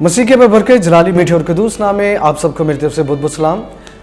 मसीह के बरकत जलाली मीठे और कदूस नाम में आप सबको मेरी तरफ से बहुत बहुत सलाम।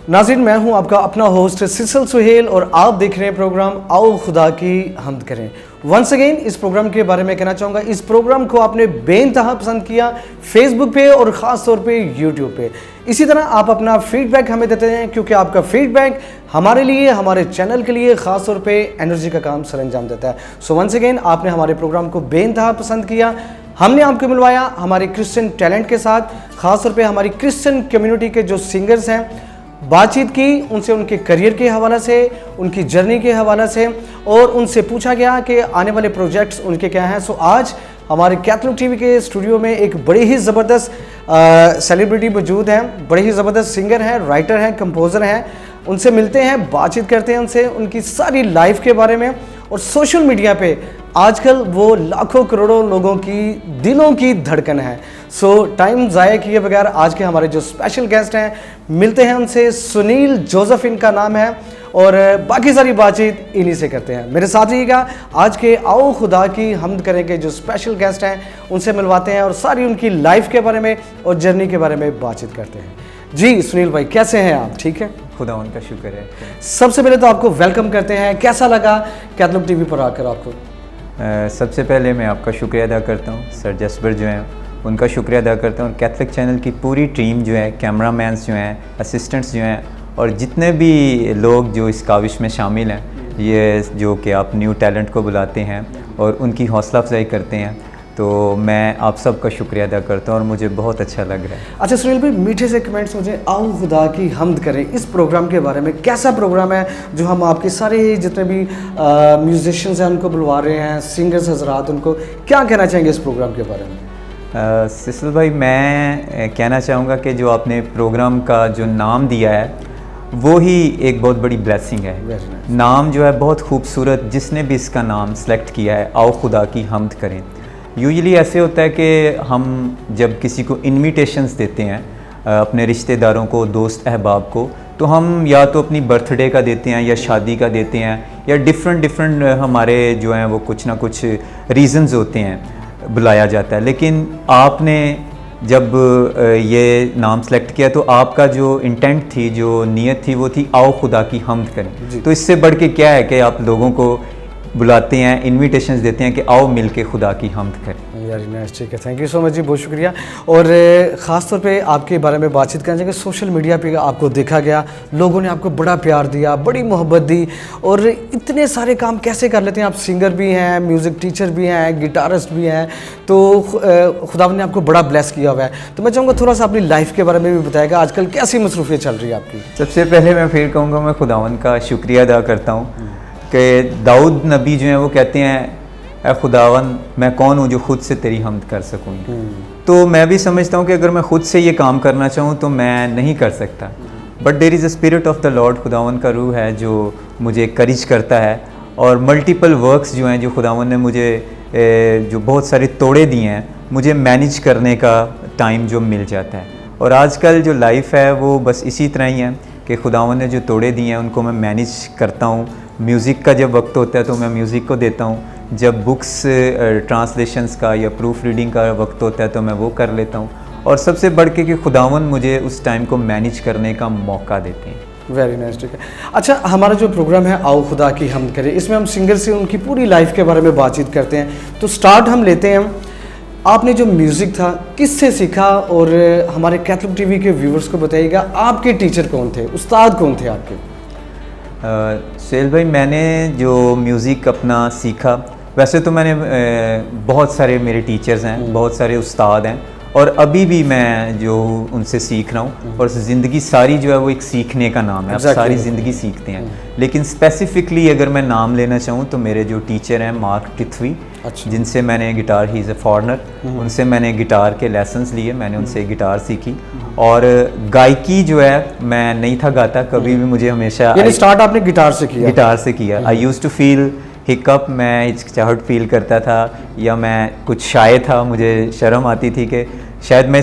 नाज़रीन, मैं हूं आपका अपना होस्ट सिसल सुहेल और आप देख रहे हैं प्रोग्राम आओ खुदा की हम्द करें। वंस अगेन इस प्रोग्राम के बारे में कहना चाहूँगा, इस प्रोग्राम को आपने बेइंतहा पसंद किया फेसबुक पे और ख़ास तौर पे यूट्यूब पे। इसी तरह आप अपना फीडबैक हमें देते हैं, क्योंकि आपका फीडबैक हमारे लिए, हमारे चैनल के लिए ख़ास तौर पे एनर्जी का काम सर अंजाम देता है। सो वंस अगेन आपने हमारे प्रोग्राम को बेइंतहा पसंद किया, हमने आपको मिलवाया हमारे क्रिश्चियन टैलेंट के साथ, ख़ासतौर पे हमारी क्रिश्चियन कम्युनिटी के जो सिंगर्स हैं, बातचीत की उनसे उनके करियर के हवाले से, उनकी जर्नी के हवाले से, और उनसे पूछा गया कि आने वाले प्रोजेक्ट्स उनके क्या हैं। सो आज हमारे कैथलिक टीवी के स्टूडियो में एक बड़ी ही ज़बरदस्त सेलिब्रिटी मौजूद हैं, बड़े ही ज़बरदस्त सिंगर हैं, राइटर हैं, कंपोज़र हैं। उनसे मिलते हैं, बातचीत करते हैं उनसे, उनकी सारी लाइफ के बारे में। और सोशल मीडिया पे आजकल वो लाखों करोड़ों लोगों की दिलों की धड़कन है। सो टाइम ज़ाया किए बगैर आज के हमारे जो स्पेशल गेस्ट हैं, मिलते हैं उनसे। सुनील जोसेफ इनका नाम है और बाकी सारी बातचीत इन्हीं से करते हैं। मेरे साथ रहिएगा, आज के आओ खुदा की हम्द करें के जो स्पेशल गेस्ट हैं उनसे मिलवाते हैं और सारी उनकी लाइफ के बारे में और जर्नी के बारे में बातचीत करते हैं। जी सुनील भाई, कैसे हैं आप? ठीक है, खुदा उनका शुक्र है। सबसे पहले तो आपको वेलकम करते हैं। कैसा लगा कैथलिक टीवी पर आकर आपको? सबसे पहले मैं आपका शुक्रिया अदा करता हूँ, सर जसबर जो हैं उनका शुक्रिया अदा करता हूँ, और कैथलिक चैनल की पूरी टीम जो है, कैमरामैन्स जो हैं, असिस्टेंट्स जो हैं, और जितने भी लोग जो इस काविश में शामिल हैं, ये जो कि आप न्यू टैलेंट को बुलाते हैं और उनकी हौसला अफजाई करते हैं, तो मैं आप सबका शुक्रिया अदा करता हूँ और मुझे बहुत अच्छा लग रहा है। अच्छा सुनील भाई, मीठे से कमेंट्स मुझे आओ खुदा की हम्द करें इस प्रोग्राम के बारे में, कैसा प्रोग्राम है जो हम आपके सारे जितने भी म्यूजिशियंस हैं उनको बुलवा रहे हैं, सिंगर्स हजरात, उनको क्या कहना चाहेंगे इस प्रोग्राम के बारे में? सिसल भाई, मैं कहना चाहूँगा कि जो आपने प्रोग्राम का जो नाम दिया है वो ही एक बहुत बड़ी ब्लेसिंग है। नाम जो है बहुत खूबसूरत, जिसने भी इसका नाम सेलेक्ट किया है, आओ खुदा की हम्द करें। यूजुअली ऐसे होता है कि हम जब किसी को इनविटेशंस देते हैं अपने रिश्तेदारों को, दोस्त अहबाब को, तो हम या तो अपनी बर्थडे का देते हैं या शादी का देते हैं, या डिफरेंट हमारे जो हैं वो कुछ ना कुछ रीज़न्स होते हैं बुलाया जाता है। लेकिन आपने जब ये नाम सेलेक्ट किया तो आपका जो इंटेंट थी, जो नीयत थी, वो थी आओ खुदा की हम्द करें। तो इससे बढ़ के क्या है कि आप लोगों को बुलाते हैं, इनविटेशंस देते हैं कि आओ मिल के खुदा की हम्द करें। यार नाइस, ठीक है, थैंक यू सो मच जी, बहुत शुक्रिया। और ख़ास तौर पे आपके बारे में बातचीत करना चाहिए। सोशल मीडिया पे आपको देखा गया, लोगों ने आपको बड़ा प्यार दिया, बड़ी मोहब्बत दी, और इतने सारे काम कैसे कर लेते हैं आप? सिंगर भी हैं, म्यूज़िक टीचर भी हैं, गिटारिस्ट भी हैं, तो खुदा ने आपको बड़ा ब्लेस किया हुआ है। तो मैं चाहूँगा थोड़ा सा अपनी लाइफ के बारे में भी बताएगा, आजकल कैसी मसरूफियत चल रही है आपकी? सबसे पहले मैं फिर कहूँगा, मैं खुदावन का शुक्रिया अदा करता हूँ कि दाऊद नबी जो हैं वो कहते हैं, ए खुदावन मैं कौन हूँ जो ख़ुद से तेरी हम्द कर सकूँ। तो मैं भी समझता हूँ कि अगर मैं ख़ुद से ये काम करना चाहूँ तो मैं नहीं कर सकता, but there is a spirit of the Lord, खुदावन का रूह है जो मुझे करेज करता है। और मल्टीपल वर्क्स जो हैं, जो खुदावन ने मुझे जो बहुत सारे तोड़े दिए हैं, मुझे मैनेज करने का टाइम जो मिल जाता है। और आजकल जो लाइफ है वो बस इसी तरह ही है कि खुदावन ने जो तोड़े दिए हैं उनको मैं मैनेज करता हूँ। म्यूज़िक का जब वक्त होता है तो मैं म्यूज़िक को देता हूँ, जब बुक्स ट्रांसलेशंस का या प्रूफ रीडिंग का वक्त होता है तो मैं वो कर लेता हूँ, और सबसे बढ़ के कि खुदावन मुझे उस टाइम को मैनेज करने का मौका देते हैं। वेरी नाइस, ठीक है। अच्छा, हमारा जो प्रोग्राम है आओ खुदा की हम्द करें, इसमें हम सिंगर से उनकी पूरी लाइफ के बारे में बातचीत करते हैं। तो स्टार्ट हम लेते हैं, आपने जो म्यूज़िक था किससे सीखा, और हमारे कैथलिक टीवी के व्यूवर्स को बताइएगा आपके टीचर कौन थे, उस्ताद कौन थे आपके? सुहेल भाई, मैंने जो म्यूज़िक अपना सीखा, वैसे तो मैंने बहुत सारे मेरे टीचर्स हैं, बहुत सारे उस्ताद हैं, और अभी भी मैं जो उनसे सीख रहा हूँ, और ज़िंदगी सारी जो है वो एक सीखने का नाम है। आप सारी ज़िंदगी सीखते हैं, लेकिन स्पेसिफ़िकली अगर मैं नाम लेना चाहूँ तो मेरे जो टीचर हैं मार्क टिथवी, जिनसे मैंने guitar, he is a foreigner, उनसे मैंने गिटार के लेसन्स लिए, मैंने उनसे गिटार सीखी। और गायकी जो है, मैं नहीं था गाता कभी भी, मुझे हमेशा स्टार्ट आपने गिटार से किया? गिटार से किया। आई यूज़ टू फील हिकअप, मैं हिचकिचाहट फील करता था, या मैं कुछ शाय था, मुझे शर्म आती थी कि शायद मैं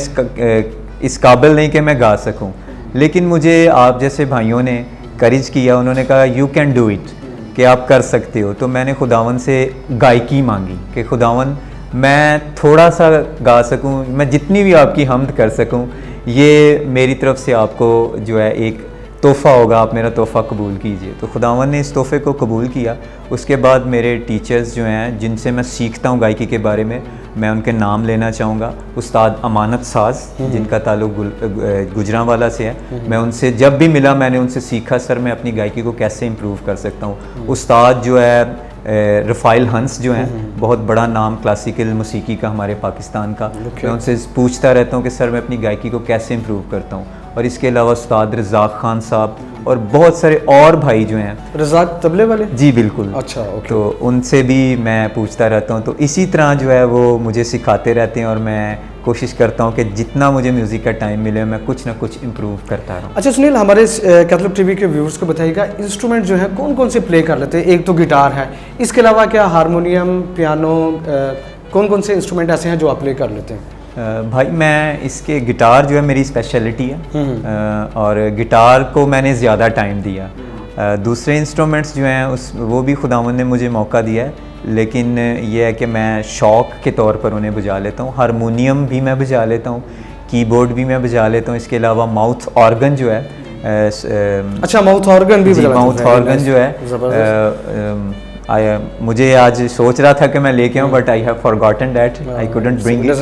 इस काबिल नहीं कि मैं गा सकूं। लेकिन मुझे आप जैसे भाइयों ने करेज किया, उन्होंने कहा यू कैन डू इट, कि आप कर सकते हो। तो मैंने खुदावन से गायकी मांगी कि खुदावन मैं थोड़ा सा गा सकूं, मैं जितनी भी आपकी हम्द कर सकूं, ये मेरी तरफ से आपको जो है एक तोहफ़ा होगा, आप मेरा तोहफ़ा कबूल कीजिए। तो खुदावन ने इस तोहफ़े को कबूल किया। उसके बाद मेरे टीचर्स जो हैं जिनसे मैं सीखता हूँ गायकी के बारे में, मैं उनके नाम लेना चाहूँगा। उस्ताद अमानत साज जिनका ताल्लुक़ गुजरांवाला से है, मैं उनसे जब भी मिला मैंने उनसे सीखा सर मैं अपनी गायकी को कैसे इम्प्रूव कर सकता हूँ। उस्ताद जो है रफ़ाइल हंस जो हैं, बहुत बड़ा नाम क्लासिकल मौसीकी का हमारे पाकिस्तान का, मैं उनसे पूछता रहता हूँ कि सर मैं अपनी गायकी को कैसे इम्प्रूव करता हूँ। और इसके अलावा उस्ताद रज़ाक खान साहब और बहुत सारे और भाई जो हैं। रज़ाक तबले वाले? जी बिल्कुल। अच्छा, ओके। तो उनसे भी मैं पूछता रहता हूँ। तो इसी तरह जो है वो मुझे सिखाते रहते हैं और मैं कोशिश करता हूँ कि जितना मुझे म्यूज़िक का टाइम मिले मैं कुछ ना कुछ इम्प्रूव करता रहूँ। अच्छा सुनील, हमारे कैथलिक टीवी के व्यूअर्स को बताइएगा, इंस्ट्रूमेंट जो है कौन कौन से प्ले कर लेते हैं? एक तो गिटार है, इसके अलावा क्या हारमोनियम, पियानो, कौन कौन से इंस्ट्रूमेंट ऐसे हैं जो आप प्ले कर लेते हैं? भाई मैं इसके गिटार जो है मेरी स्पेशलिटी है और गिटार को मैंने ज़्यादा टाइम दिया। दूसरे इंस्ट्रूमेंट्स जो हैं वो भी खुदावंद ने मुझे मौका दिया है, लेकिन ये है कि मैं शौक़ के तौर पर उन्हें बजा लेता हूँ। हारमोनियम भी मैं बजा लेता हूँ, कीबोर्ड भी मैं बजा लेता हूँ। इसके अलावा माउथ ऑर्गन जो है, अच्छा माउथ ऑर्गन भी? माउथ ऑर्गन जो है मुझे आज सोच रहा था कि मैं लेके आऊँ, but I have forgotten that, I couldn't bring it,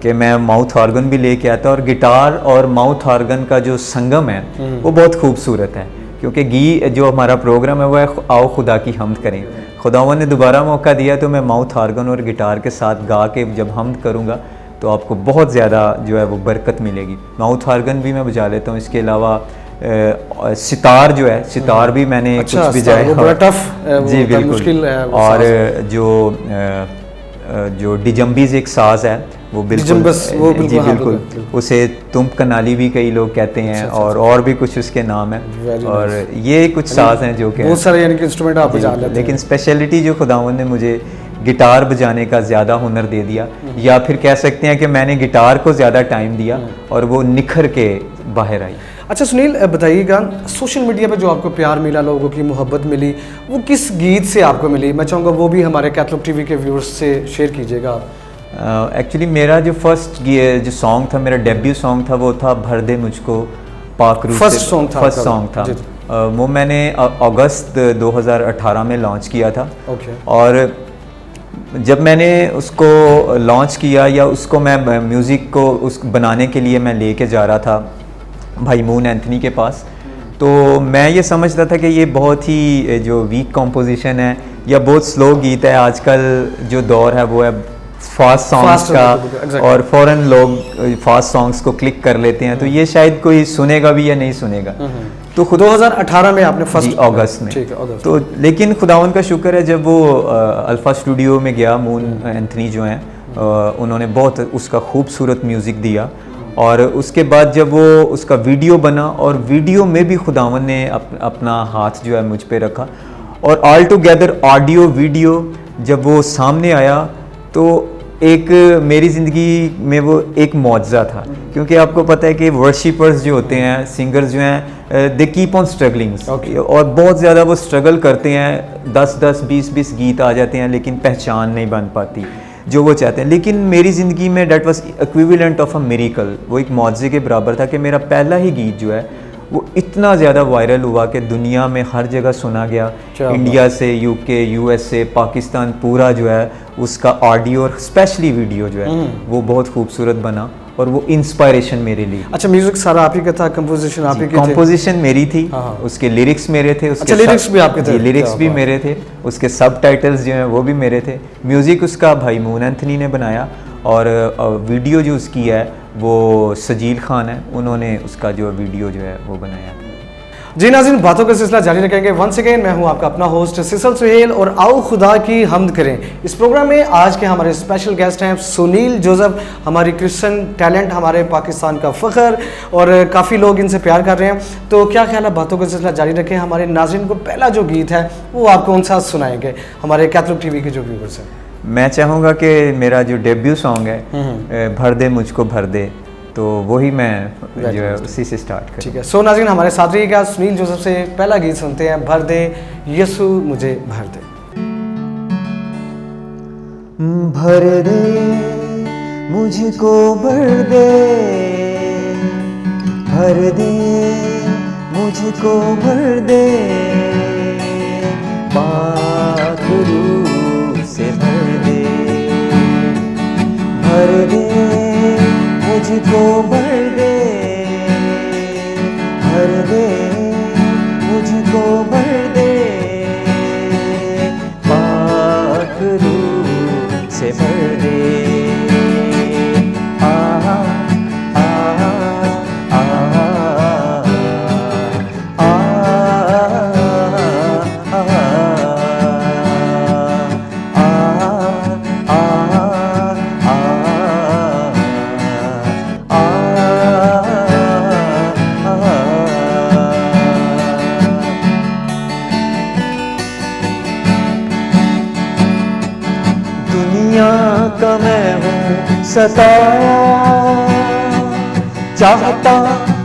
कि मैं माउथ ऑर्गन भी लेके आता। और गिटार और माउथ ऑर्गन का जो संगम है वो बहुत खूबसूरत है, क्योंकि जो हमारा प्रोग्राम है वो है आओ खुदा की हम्द करें। खुदावन ने दोबारा मौका दिया तो मैं माउथ ऑर्गन और गिटार के साथ गा के जब हम्द करूँगा तो आपको बहुत ज़्यादा जो है वो बरकत मिलेगी। माउथ ऑर्गन भी मैं बजा लेता हूँ। इसके अलावा सितार जो है, सितार भी मैंने कुछ बजाया। वो बड़ा टफ जी बिल्कुल, मुश्किल है। और जो डिजम्बीज एक साज है वो बिल्कुल, जी बिल्कुल, उसे तुम्प कनाली भी कई लोग कहते हैं। और भी कुछ उसके नाम है। और ये कुछ साज हैं जो कि बहुत सारे यानी कि इंस्ट्रूमेंट आप बजा लेते हैं। लेकिन स्पेशलिटी जो खुदावंद ने मुझे गिटार बजाने का ज़्यादा हुनर दे दिया, या फिर कह सकते हैं कि मैंने गिटार को ज़्यादा टाइम दिया और वो निखर के बाहर आई। अच्छा सुनील बताइएगा, सोशल मीडिया पे जो आपको प्यार मिला, लोगों की मोहब्बत मिली, वो किस गीत से आपको मिली? मैं चाहूँगा वो भी हमारे कैथलिक टीवी के व्यूअर्स से शेयर कीजिएगा आप। एक्चुअली मेरा जो फर्स्ट जो सॉन्ग था, मेरा डेब्यू सॉन्ग था, वो था भर दे मुझको पाक रूह से। फर्स्ट सॉन्ग था वो मैंने अगस्त 2018 में लॉन्च किया था। और जब मैंने उसको लॉन्च किया या उसको मैं म्यूज़िक को उस बनाने के लिए मैं लेके जा रहा था भाई मून एंथनी के पास, तो मैं ये समझता था कि ये बहुत ही जो वीक कॉम्पोजिशन है या बहुत स्लो गीत है। आजकल जो दौर है वो है फास्ट सॉन्ग्स का, और फ़ौरन लोग फास्ट सॉन्ग्स को क्लिक कर लेते हैं, तो ये शायद कोई सुनेगा भी या नहीं सुनेगा। तो 2018 में आपने फर्स्ट? अगस्त में। अगस्त। तो लेकिन खुदावन का शुक्र है, जब वो अल्फ़ा स्टूडियो में गया, मून एंथनी जो हैं उन्होंने बहुत उसका खूबसूरत म्यूज़िक दिया। और उसके बाद जब वो उसका वीडियो बना, और वीडियो में भी खुदावन ने अपना हाथ जो है मुझ पे रखा, और ऑल टुगेदर ऑडियो वीडियो जब वो सामने आया तो एक मेरी ज़िंदगी में वो एक मौजज़ा था। क्योंकि आपको पता है कि वर्शिपर्स जो होते हैं, सिंगर्स जो हैं, दे कीप ऑन स्ट्रगलिंग, और बहुत ज़्यादा वो स्ट्रगल करते हैं। 10-10, 20-20 गीत आ जाते हैं, लेकिन पहचान नहीं बन पाती जो वो चाहते हैं। लेकिन मेरी ज़िंदगी में that was equivalent of a miracle, वो एक मौजज़े के बराबर था कि मेरा पहला ही गीत जो है वो इतना ज़्यादा वायरल हुआ कि दुनिया में हर जगह सुना गया। इंडिया से यूके, यूएस से, पाकिस्तान पूरा जो है उसका ऑडियो और स्पेशली वीडियो जो है वो बहुत खूबसूरत बना, और वो इंस्पायरेशन मेरे लिए। अच्छा, म्यूजिक सारा आप ही का था, कंपोजिशन आप ही की थी? कंपोजिशन मेरी थी, उसके लिरिक्स मेरे थे। उसके लिरिक्स भी आपके थे? लिरिक्स भी मेरे थे, उसके सबटाइटल्स जो हैं वो भी मेरे थे। म्यूज़िक उसका भाई मून एंथनी ने बनाया, और वीडियो जो उसकी है वो सजील खान है, उन्होंने उसका जो वीडियो जो है वो बनाया। जी नाज़रीन, बातों का सिलसिला जारी रखेंगे। वंस अगेन मैं हूं आपका अपना होस्ट सिसल सुहेल, और आओ खुदा की हम्द करें। इस प्रोग्राम में आज के हमारे स्पेशल गेस्ट हैं सुनील जोसेफ, हमारी क्रिश्चियन टैलेंट, हमारे पाकिस्तान का फ़ख्र, और काफ़ी लोग इनसे प्यार कर रहे हैं। तो क्या ख्याल है, बातों का सिलसिला जारी रखें। हमारे नाज़रीन को पहला जो गीत है वो आप कौन सा सुनाएंगे, हमारे कैथलिक टीवी के जो व्यूअर्स हैं? मैं चाहूँगा कि मेरा जो डेब्यू सॉन्ग है भर दे मुझको भर दे, तो वही मैं जो है उसी से स्टार्ट करूँ। ठीक है। सो नाज़रीन, हमारे साथ रहिएगा। सुनील जोसेफ से पहला गीत सुनते हैं, भर दे यीशु मुझे भर दे। भर दे मुझको भर दे, भर दे मुझको भर दे, पाक रूह से भर दे, भर दे मुझको भर दे, भर दे मुझको भर दे, पाक रूह से भर दे। का मैं हूँ सताया, चाहता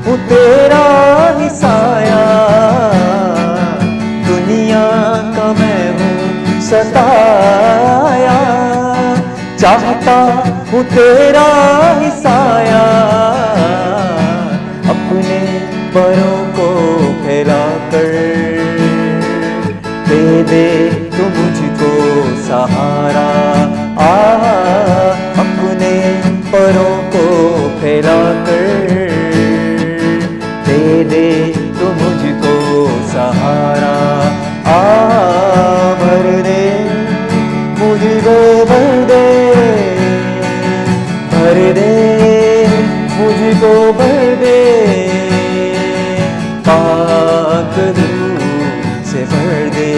हूँ तेरा ही साया, दुनिया का मैं हूँ सताया, चाहता हूँ तेरा ही साया, अपने परों को फैला कर दे दे तू मुझको सहारा, अपने परों को फैला कर दे दे तू मुझको सहारा, भर दे मुझको भर दे, भर दे मुझको भर दे, पाक रूह से भर दे।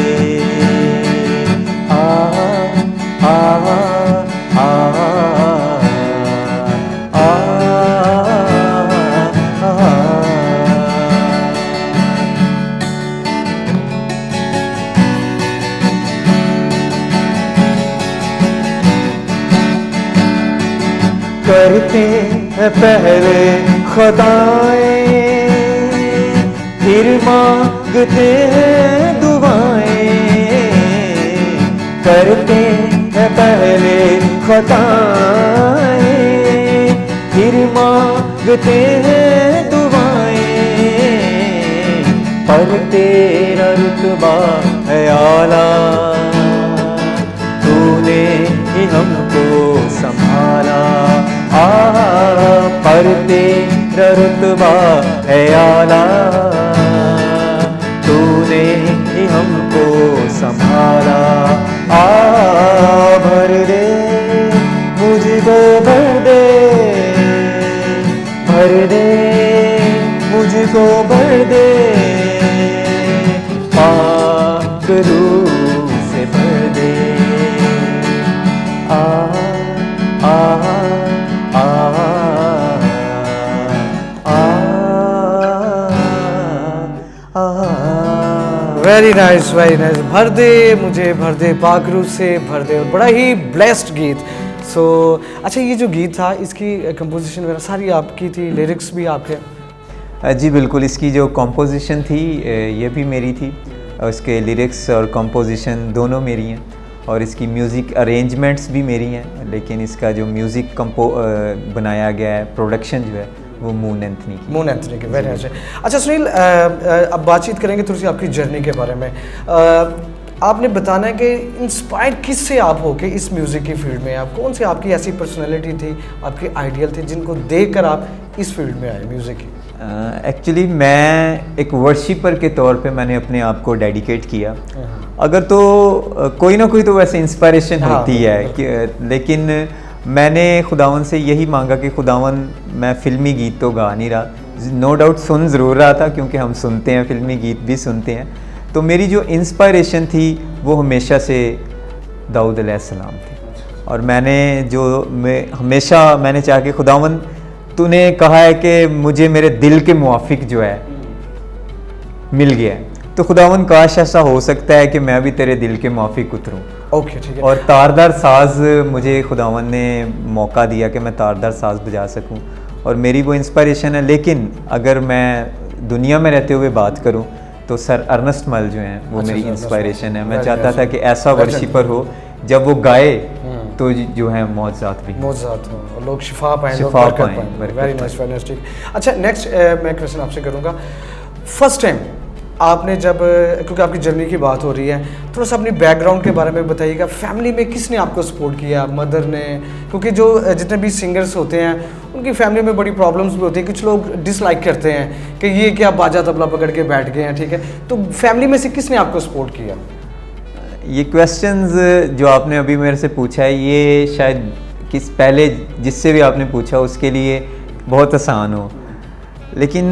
करते हैं पहले खताएं, फिर मांगते हैं दुआएं, करते हैं पहले खताएं, फिर मांगते हैं दुआएं, पर तेरा रुतबा है आला, तूने ही हमको संभाला, पर तेरा रुतबा है आला, तूने ही हमको संभाला, भर दे मुझको भर दे, भर दे मुझको भर दे, पाक रूह से भर दे, वेरी नाइस, वेरी नाइस। भर दे मुझे भर दे, पाक रूह से भर दे, और बड़ा ही ब्लेस्ड गीत। सो अच्छा, ये जो गीत था इसकी कंपोजिशन वगैरह सारी आपकी थी, लिरिक्स भी आपके? जी बिल्कुल, इसकी जो कंपोजिशन थी ये भी मेरी थी, उसके लिरिक्स और कंपोजिशन दोनों मेरी हैं, और इसकी म्यूज़िक अरेंजमेंट्स भी मेरी हैं, लेकिन इसका जो म्यूज़िक बनाया गया है, प्रोडक्शन जो है वो मून एंथनी की। मून एंथनी की, वेरी नाइस। अच्छा सुनील, अब बातचीत करेंगे थोड़ी सी आपकी जर्नी के बारे में। आपने बताना है कि इंस्पायर किससे आप हो के इस म्यूज़िक की फील्ड में, आप कौन सी आपकी ऐसी पर्सनैलिटी थी, आपके आइडियल थे जिनको देखकर आप इस फील्ड में आए म्यूज़िक की? एक्चुअली मैं एक वर्शिपर के तौर पे मैंने अपने आप को डेडिकेट किया। अगर तो कोई ना कोई तो वैसे इंस्पायरेशन होती है कि, लेकिन मैंने खुदावन से यही मांगा कि खुदावन मैं फ़िल्मी गीत तो गा नहीं रहा, नो डाउट सुन ज़रूर रहा था क्योंकि हम सुनते हैं, फ़िल्मी गीत भी सुनते हैं, तो मेरी जो इंस्पायरेशन थी वो हमेशा से दाऊद अलैहिस्सलाम थे। और हमेशा मैंने चाहा कि खुदावन तूने कहा है कि मुझे मेरे दिल के मुआफिक जो है मिल गया है, तो खुदावन काश ऐसा हो सकता है कि मैं भी तेरे दिल के मुआफिक उतरूँ। ओके, ठीक है। और तारदार साज मुझे खुदावन ने मौका दिया कि मैं तारदार साज बजा सकूं, और मेरी वो इंस्पायरेशन है। लेकिन अगर मैं दुनिया में रहते हुए बात करूं तो सर अर्नेस्ट मल जो हैं वो मेरी इंस्पायरेशन है। मैं चाहता था कि ऐसा वर्शिपर हो जब वो गाए तो जो है मौजज़ात भी मौजूद हो और लोग शिफा पाएं, लोग शिफा बरकत पाएं, पाएं। बरकत वेरी नाइस, फैंटास्टिक। अच्छा, नेक्स्ट मैं क्वेश्चन आपसे करूँगा, फर्स्ट टाइम आपने जब, क्योंकि आपकी जर्नी की बात हो रही है, थोड़ा सा अपनी बैकग्राउंड के बारे में बताइएगा। फैमिली में किसने आपको सपोर्ट किया? मदर ने? क्योंकि जो जितने भी सिंगर्स होते हैं उनकी फैमिली में बड़ी प्रॉब्लम्स भी होती है, कुछ लोग डिसलाइक करते हैं कि ये क्या बाजा तबला पकड़ के बैठ गए हैं, ठीक है, तो फैमिली में से किसने आपको सपोर्ट किया? ये क्वेश्चंस जो आपने अभी मेरे से पूछा है, ये शायद किस पहले जिससे भी आपने पूछा उसके लिए बहुत आसान हो, लेकिन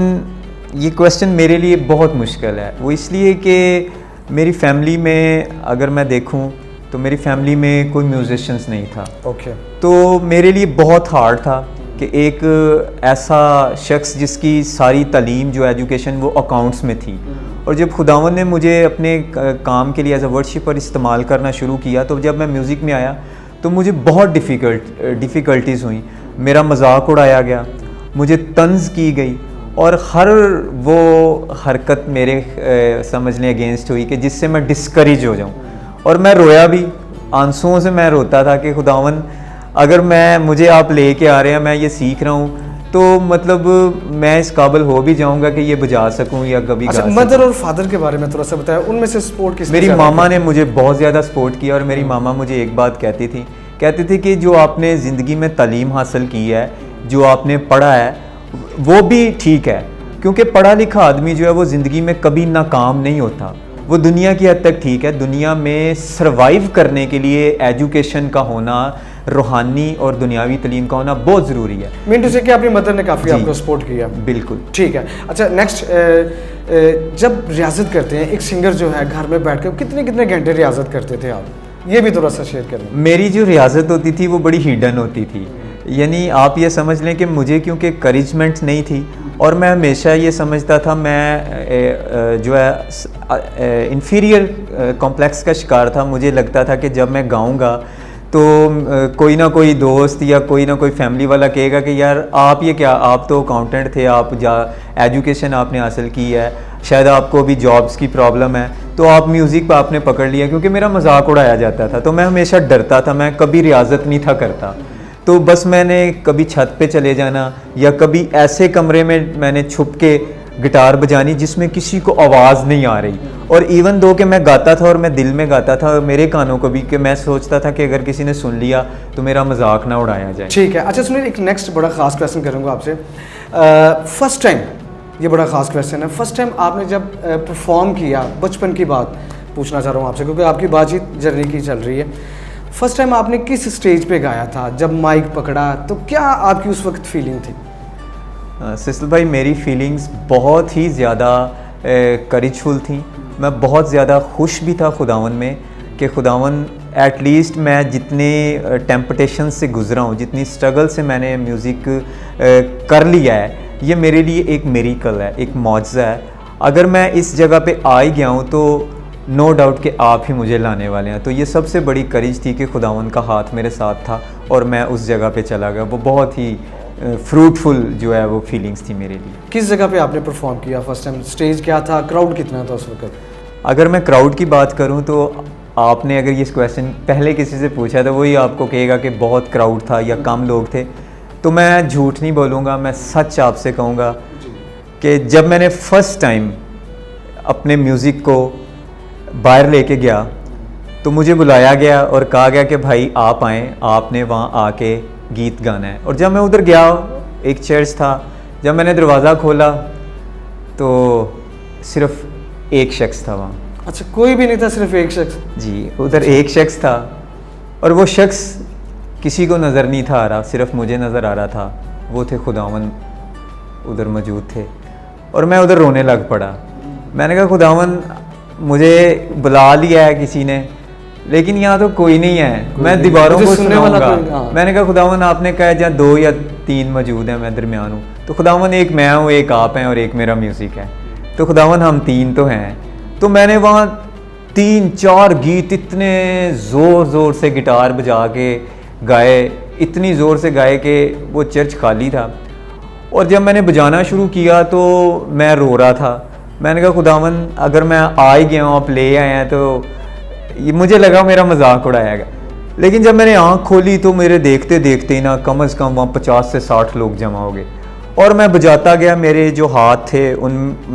ये क्वेश्चन मेरे लिए बहुत मुश्किल है। वो इसलिए कि मेरी फैमिली में अगर मैं देखूं तो मेरी फैमिली में कोई म्यूजिशियंस नहीं था। ओके। तो मेरे लिए बहुत हार्ड था कि एक ऐसा शख्स जिसकी सारी तालीम जो एजुकेशन वो अकाउंट्स में थी, और जब खुदावन ने मुझे अपने काम के लिए एज अ वर्शिपर इस्तेमाल करना शुरू किया, तो जब मैं म्यूज़िक में आया तो मुझे बहुत डिफ़िकल्टीज़ हुई। मेरा मजाक उड़ाया गया, मुझे तंज की गई, और हर वो हरकत मेरे समझ लें अगेंस्ट हुई कि जिससे मैं डिस्करेज हो जाऊं। और मैं रोया भी, आंसुओं से मैं रोता था कि खुदावन अगर मुझे आप लेके आ रहे हैं, मैं ये सीख रहा हूँ, तो मतलब मैं इस काबिल हो भी जाऊंगा कि ये बजा सकूं या कभी अच्छा, गा मदर सकूं। और फादर के बारे में थोड़ा सा बताया, उनमें से सपोर्ट किसने? मेरी मामा ने मुझे बहुत ज़्यादा सपोर्ट किया, और मेरी मामा मुझे एक बात कहती थी कि जो आपने ज़िंदगी में तालीम हासिल की है, जो आपने पढ़ा है, वो भी ठीक है, क्योंकि पढ़ा लिखा आदमी जो है वो ज़िंदगी में कभी नाकाम नहीं होता। वो दुनिया की हद तक ठीक है, दुनिया में सरवाइव करने के लिए एजुकेशन का होना, रूहानी और दुनियावी तालीम का होना बहुत ज़रूरी है। मीन से कि अपनी मदर ने काफ़ी जी, आपको सपोर्ट किया। बिल्कुल ठीक है। अच्छा, नेक्स्ट, जब रियाजत करते हैं एक सिंगर जो है घर में बैठ कर, कितने कितने घंटे रियाजत करते थे आप? ये भी थोड़ा सा शेयर करें। मेरी जो रियाजत होती थी वो बड़ी हिडन होती थी, यानी आप ये समझ लें कि मुझे क्योंकि करेजमेंट नहीं थी, और मैं हमेशा ये समझता था, मैं जो है इन्फीरियर कॉम्प्लेक्स का शिकार था। मुझे लगता था कि जब मैं गाऊंगा तो कोई ना कोई दोस्त या कोई ना कोई फैमिली वाला कहेगा कि यार आप ये क्या, आप तो अकाउंटेंट थे, आप एजुकेशन आपने हासिल की है, शायद आपको अभी जॉब्स की प्रॉब्लम है, तो आप म्यूज़िक पर आपने पकड़ लिया, क्योंकि मेरा मजाक उड़ाया जाता था। तो मैं हमेशा डरता था, मैं कभी रियाजत नहीं था करता। तो बस मैंने कभी छत पे चले जाना, या कभी ऐसे कमरे में मैंने छुप के गिटार बजानी जिसमें किसी को आवाज़ नहीं आ रही, और इवन दो कि मैं गाता था और मैं दिल में गाता था, मेरे कानों को भी, कि मैं सोचता था कि अगर किसी ने सुन लिया तो मेरा मजाक ना उड़ाया जाए। ठीक है। अच्छा सुनिए, एक नेक्स्ट बड़ा ख़ास क्वेश्चन करूँगा आपसे। फर्स्ट टाइम, ये बड़ा ख़ास क्वेश्चन है, फर्स्ट टाइम आपने जब परफॉर्म किया, बचपन की बात पूछना चाह रहा हूँ आपसे, क्योंकि आपकी बातचीत जर्नी की चल रही है। फर्स्ट टाइम आपने किस स्टेज पे गाया था? जब माइक पकड़ा तो क्या आपकी उस वक्त फीलिंग थी? सिसल भाई, मेरी फीलिंग्स बहुत ही ज़्यादा करेजफुल थी। मैं बहुत ज़्यादा खुश भी था खुदावन में कि खुदावन एटलीस्ट मैं जितने टेम्पटेशन से गुज़रा हूँ, जितनी स्ट्रगल से मैंने म्यूज़िक कर लिया है, ये मेरे लिए एक मिरेकल है, एक मौजज़ा है। अगर मैं इस जगह पे आ ही गया हूँ तो नो डाउट कि आप ही मुझे लाने वाले हैं। तो ये सबसे बड़ी करेज थी कि खुदावन का हाथ मेरे साथ था और मैं उस जगह पे चला गया। वो बहुत ही फ्रूटफुल जो है वो फीलिंग्स थी मेरे लिए। किस जगह पे आपने परफॉर्म किया फर्स्ट टाइम? स्टेज क्या था? क्राउड कितना था उस वक्त? अगर मैं क्राउड की बात करूं तो आपने अगर ये क्वेश्चन पहले किसी से पूछा तो वही आपको कहेगा कि बहुत क्राउड था या कम लोग थे। तो मैं झूठ नहीं बोलूँगा, मैं सच आपसे कहूँगा कि जब मैंने फ़र्स्ट टाइम अपने म्यूज़िक को बाहर लेके गया तो मुझे बुलाया गया और कहा गया कि भाई आप आएँ, आपने वहाँ आके गीत गाना है। और जब मैं उधर गया, एक चर्च था, जब मैंने दरवाज़ा खोला तो सिर्फ एक शख्स था वहाँ। अच्छा, कोई भी नहीं था, सिर्फ एक शख्स? जी, उधर एक शख्स था और वो शख्स किसी को नज़र नहीं था आ रहा, सिर्फ मुझे नज़र आ रहा था। वो थे खुदावन, उधर मौजूद थे और मैं उधर रोने लग पड़ा। मैंने कहा खुदावन मुझे बुला लिया है किसी ने, लेकिन यहाँ तो कोई नहीं है, मैं दीवारों को सुनाऊंगा। मैंने कहा खुदावन आपने कहा जहाँ 2 या 3 मौजूद हैं, मैं दरमियान हूँ। तो खुदावन एक मैं हूँ, एक आप हैं और एक मेरा म्यूज़िक है। तो खुदावन हम 3 तो हैं। तो मैंने वहाँ 3-4 गीत इतने ज़ोर से गिटार बजा के गाए, इतनी ज़ोर से गाए कि वो चर्च खाली था। और जब मैंने बजाना शुरू किया तो मैं रो रहा था। मैंने कहा खुदावन अगर मैं आ ही गया हूँ, आप ले आए हैं, तो ये मुझे लगा मेरा मजाक उड़ाएगा। लेकिन जब मैंने आँख खोली तो मेरे देखते देखते ही ना कम से कम वहाँ 50 से 60 लोग जमा हो गए और मैं बजाता गया। मेरे जो हाथ थे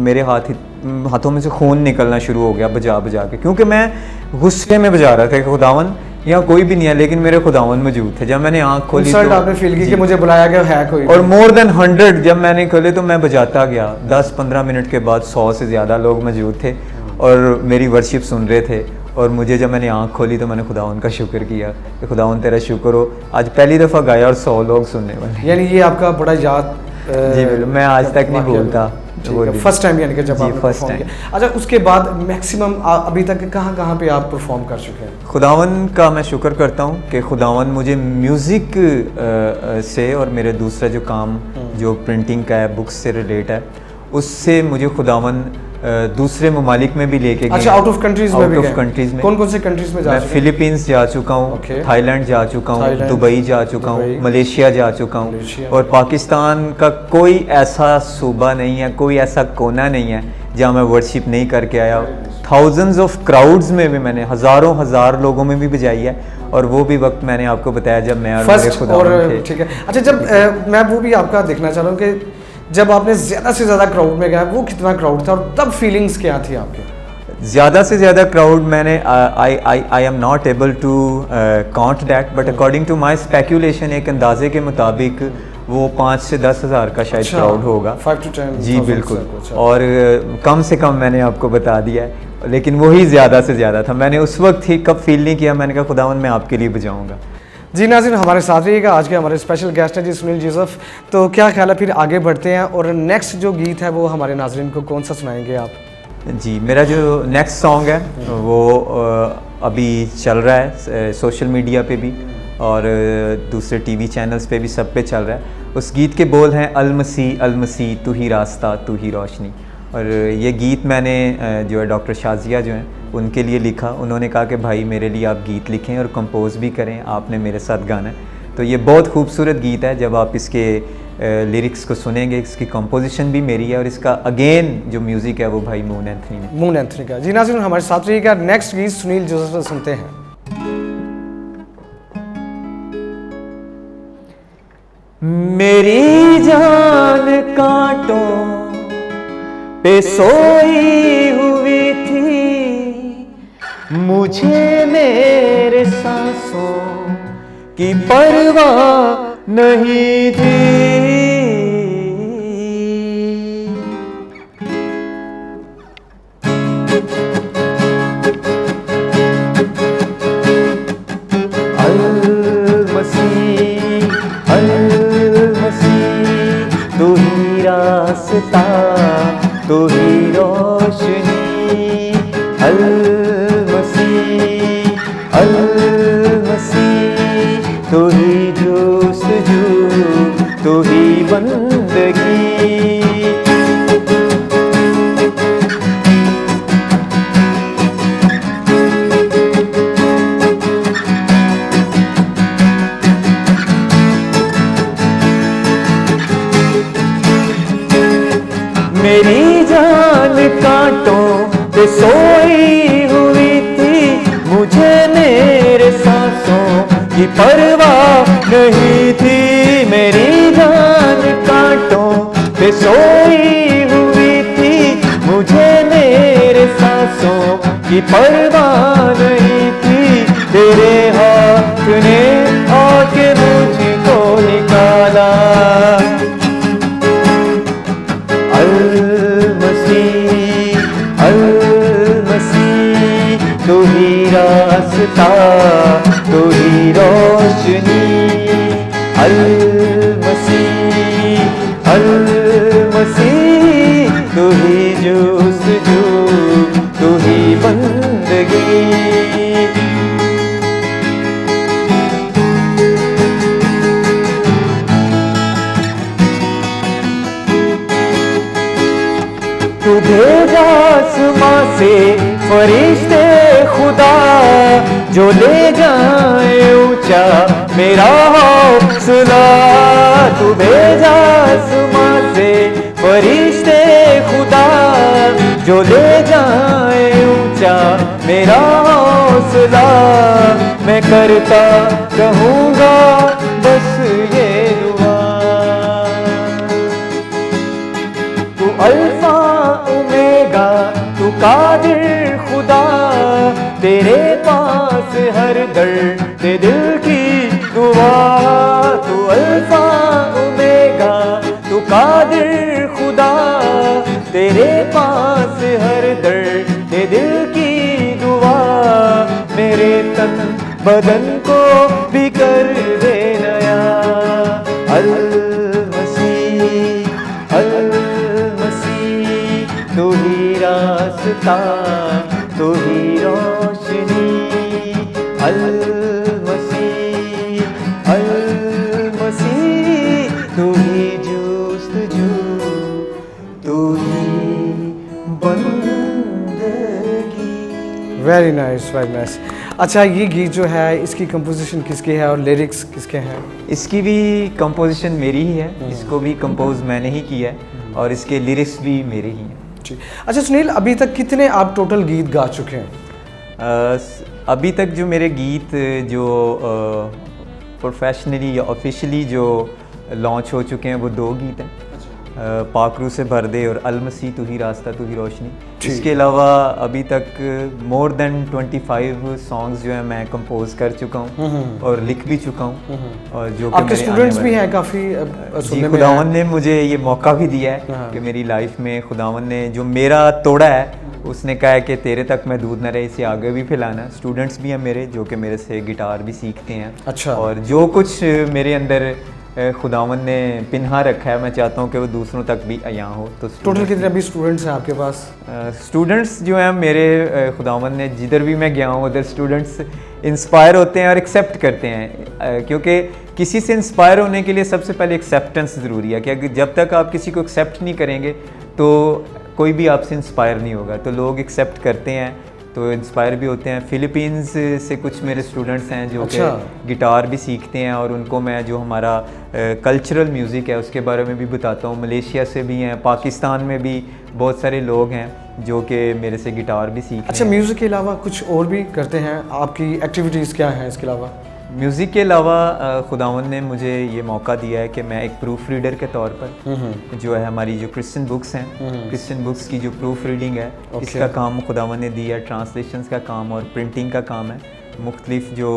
मेरे हाथों में से खून निकलना शुरू हो गया बजा बजा के, क्योंकि मैं गुस्से में बजा रहा था कि खुदावन यहाँ कोई भी नहीं है लेकिन मेरे खुदावन मौजूद थे। जब मैंने आँख खोली तो आपने फील की कि मुझे बुलाया गया है कोई, और मोर देन 100 जब मैंने खोले तो मैं बजाता गया। 10-15 मिनट के बाद 100 से ज़्यादा लोग मौजूद थे और मेरी वर्शिप सुन रहे थे। और मुझे जब मैंने आँख खोली तो मैंने खुदावन का शुक्र किया कि खुदावन तेरा शुक्र हो, आज पहली दफ़ा गाया और 100 लोग सुनने वाले। यानी ये आपका बड़ा याद जी बिल्कुल, मैं आज तक नहीं भूलता। फर्स्ट टाइम यानी कि जब आपने फर्स्ट परफॉर्म टाइम। किया। अच्छा, उसके बाद मैक्सिमम अभी तक कहाँ कहाँ पे आप परफॉर्म कर चुके हैं? खुदावन का मैं शुक्र करता हूँ कि खुदावन मुझे म्यूज़िक से और मेरे दूसरा जो काम जो प्रिंटिंग का है, बुक्स से रिलेट है, उससे मुझे खुदावन दूसरे ममालिक में भी लेके गए। अच्छा, आउट ऑफ कंट्रीज में भी गए? कंट्रीज में। कौन कौन से कंट्रीज में जा मैं चुके हैं? फिलीपींस जा चुका हूँ, थाईलैंड जा चुका हूँ, दुबई जा चुका हूँ, मलेशिया जा चुका हूँ और पाकिस्तान का कोई ऐसा सूबा नहीं है, कोई ऐसा कोना नहीं है जहाँ मैं वर्शिप नहीं करके आया। थाउजेंड्स ऑफ क्राउड्स में भी मैंने हजार लोगों में भी बजाई है और वो भी वक्त मैंने आपको बताया जब मैं और मेरे खुदावन थे। ठीक है। अच्छा, जब मैं वो भी आपका देखना चाह रहा हूँ कि जब आपने ज़्यादा से ज़्यादा क्राउड में गया, वो कितना क्राउड था और तब फीलिंग्स क्या थी आपकी? ज़्यादा से ज़्यादा क्राउड मैंने I am not able to count that, but according to my speculation एक अंदाजे के मुताबिक वो 5 से 10 हज़ार का शायद क्राउड होगा। 5 to 10 जी बिल्कुल। और कम से कम मैंने आपको बता दिया है, लेकिन वही ज़्यादा से ज़्यादा था। मैंने उस वक्त ही कब फील नहीं किया, मैंने कहा खुदावन मैं आपके लिए बजाऊँगा। जी नाज़रीन, हमारे साथ रहिएगा। आज के हमारे स्पेशल गेस्ट हैं जी सुनील जोसेफ। तो क्या ख्याल है, फिर आगे बढ़ते हैं और नेक्स्ट जो गीत है वो हमारे नाज़रीन को कौन सा सुनाएंगे आप? जी, मेरा जो नेक्स्ट सॉन्ग है वो अभी चल रहा है सोशल मीडिया पे भी और दूसरे टीवी चैनल्स पे भी, सब पे चल रहा है। उस गीत के बोल हैं अल मसीह तू ही रास्ता तू ही रोशनी। और ये गीत मैंने जो है डॉक्टर शाजिया जो हैं उनके लिए लिखा। उन्होंने कहा कि भाई मेरे लिए आप गीत लिखें और कंपोज भी करें, आपने मेरे साथ गाना है। तो ये बहुत खूबसूरत गीत है। जब आप इसके लिरिक्स को सुनेंगे, इसकी कंपोजिशन भी मेरी है और इसका अगेन जो म्यूज़िक है वो भाई मून एंथनी ने। मून एंथनी का। जी नाज़रीन, हमारे साथ रहिएगा। नेक्स्ट गीत सुनील जोसेफ से सुनते हैं। मेरी जान कांटों पे सोई हुई थी, मुझे मेरे सांसों की परवाह नहीं थी। तू ही रास्ता तू ही रोशनी, अल मसीह तू ही जोस्तजू तू ही बंदगी। मेरी जान कांटों पे सोई हुई थी, मुझे मेरे सांसों की परवाह नहीं थी। मेरी जान कांटों पे सोई हुई थी, मुझे मेरे सांसों की परवाह नहीं थी। तेरे हाथ ने आके मुझको निकाला, तू ही रास्ता तू ही रोशनी, अल मसीह तू ही जोस्तजू तू ही बंदगी। तू भेजा आसमां से फरिश्ते खुदा, जो ले जाए ऊंचा मेरा हौसला। तू भेजा आसमां से फरिश्ते खुदा, जो ले जाए ऊंचा मेरा हौसला, मैं करता रहूँगा बस ये दुआ। तू अल्फा ओमेगा, तू कादिर खुदा, तेरे पास हर दर्द दिल की दुआ। तू अल्फा ओमेगा, तू कादिर खुदा, तेरे पास हर दर्द दिल की दुआ। मेरे तन बदन को भी कर दे नया। अल मसीह, अल मसीह, तू ही रास्ता, तू ही रोशनी। अल मसीह, अल मसीह, तू ही जुस्तजू, तू ही बंदगी। Very nice, very nice. अच्छा, ये गीत जो है इसकी कंपोजिशन किसकी है और लिरिक्स किसके हैं? इसकी भी कंपोजिशन मेरी ही है, इसको भी कंपोज मैंने ही किया है और इसके लिरिक्स भी मेरे ही हैं। जी। अच्छा सुनील, अभी तक कितने आप टोटल गीत गा चुके हैं? अभी तक जो मेरे गीत जो प्रोफेशनली या ऑफिशियली जो लॉन्च हो चुके हैं वो 2 गीत हैं। पाकरू से भर दे और अल मसीह, तू ही रास्ता, तू ही रोशनी। इसके अलावा अभी तक मोर देन 25 सॉन्ग्स जो है मैं कंपोज कर चुका हूँ और लिख भी चुका हूँ। और जो आपके स्टूडेंट्स भी हैं काफ़ी जी, खुदावन ने मुझे ये मौका भी दिया है कि मेरी लाइफ में खुदावन ने जो मेरा तोड़ा है, उसने कहा है कि तेरे तक मैं दूध न रहे, इसे आगे भी फैलाना। स्टूडेंट्स भी हैं मेरे जो कि मेरे से गिटार भी सीखते हैं। अच्छा। और जो कुछ मेरे अंदर खुदावन ने पिन्हा रखा है, मैं चाहता हूँ कि वो दूसरों तक भी अयां हो। तो टोटल कितने अभी स्टूडेंट्स हैं आपके पास? स्टूडेंट्स जो हैं मेरे, खुदावन ने जिधर भी मैं गया हूँ उधर स्टूडेंट्स इंस्पायर होते हैं और एक्सेप्ट करते हैं, क्योंकि किसी से इंस्पायर होने के लिए सबसे पहले एक्सेप्टेंस ज़रूरी है कि जब तक आप किसी को एक्सेप्ट नहीं करेंगे तो कोई भी आपसे इंस्पायर नहीं होगा। तो लोग एक्सेप्ट करते हैं तो इंस्पायर भी होते हैं। फ़िलीपींस से कुछ मेरे स्टूडेंट्स हैं जो कि गिटार भी सीखते हैं और उनको मैं जो हमारा कल्चरल म्यूज़िक है उसके बारे में भी बताता हूँ। मलेशिया से भी हैं, पाकिस्तान में भी बहुत सारे लोग हैं जो कि मेरे से गिटार भी सीखते हैं। अच्छा, म्यूज़िक के अलावा कुछ और भी करते हैं? आपकी एक्टिविटीज़ क्या हैं इसके अलावा? म्यूज़िक के अलावा खुदावन ने मुझे ये मौका दिया है कि मैं एक प्रूफ रीडर के तौर पर जो है हमारी जो क्रिश्चियन बुक्स हैं, क्रिश्चियन बुक्स की जो प्रूफ रीडिंग है, इसका काम खुदावन ने दिया है। ट्रांसलेशंस का काम और प्रिंटिंग का काम है। मुख्तलिफ जो